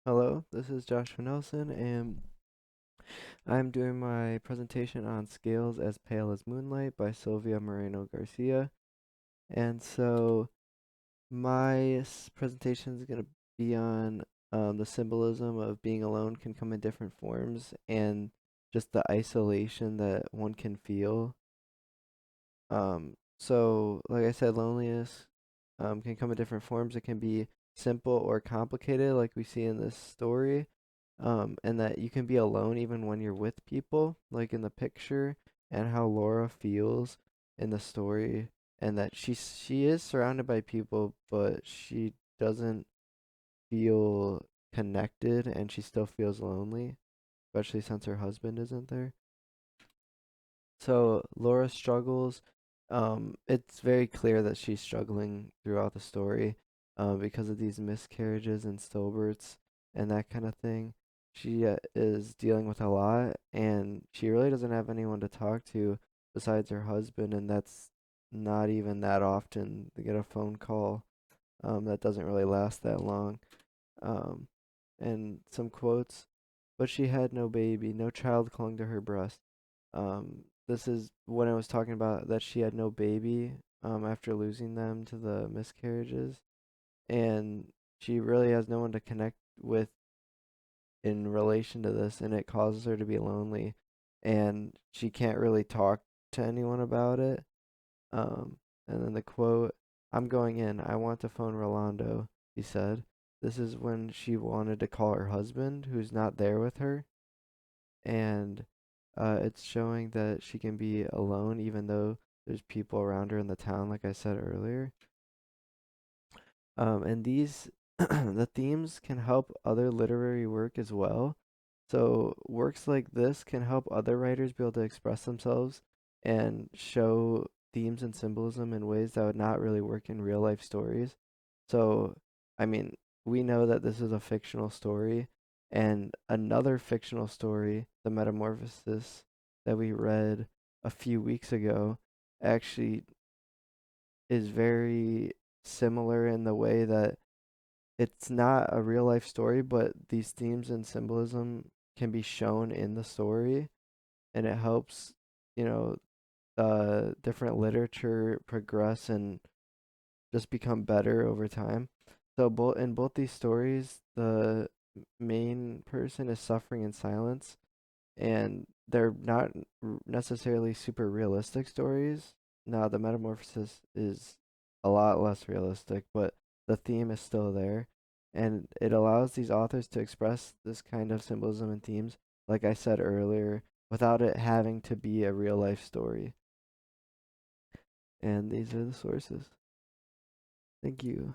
Hello, this is Joshua Nelson, and I'm doing my presentation on Scales as Pale as Moonlight by Sylvia Moreno Garcia. And so my presentation is going to be on the symbolism of being alone can come in different forms and just the isolation that one can feel. So like I said, loneliness can come in different forms. It can be simple or complicated, like we see in this story. And that you can be alone even when you're with people, like in the picture, and how Laura feels in the story, and that she is surrounded by people, but she doesn't feel connected, and she still feels lonely, especially since her husband isn't there. So Laura struggles. It's very clear that she's struggling throughout the story, because of these miscarriages and stillbirths and that kind of thing. She is dealing with a lot, and she really doesn't have anyone to talk to besides her husband, and that's not even that often to get a phone call. That doesn't really last that long. Um, and some quotes, but she had no baby, no child clung to her breast. This is when I was talking about that she had no baby after losing them to the miscarriages, and she really has no one to connect with in relation to this, and it causes her to be lonely, and she can't really talk to anyone about it. Um, and then the quote, "I'm going in. I want to phone Rolando," he said. This is when she wanted to call her husband, who's not there with her, and it's showing that she can be alone even though there's people around her in the town, like I said earlier. And these the themes can help other literary work as well. So works like this can help other writers be able to express themselves and show themes and symbolism in ways that would not really work in real life stories. So, I mean, we know that this is a fictional story, and another fictional story, The Metamorphosis, that we read a few weeks ago, actually is very similar in the way that it's not a real life story, but these themes and symbolism can be shown in the story, and it helps, you know, different literature progress and just become better over time. So both in both these stories, the main person is suffering in silence, and they're not necessarily super realistic stories. Now, the metamorphosis is a lot less realistic, but the theme is still there, and it allows these authors to express this kind of symbolism and themes, like I said earlier, without it having to be a real life story. And these are the sources. Thank you.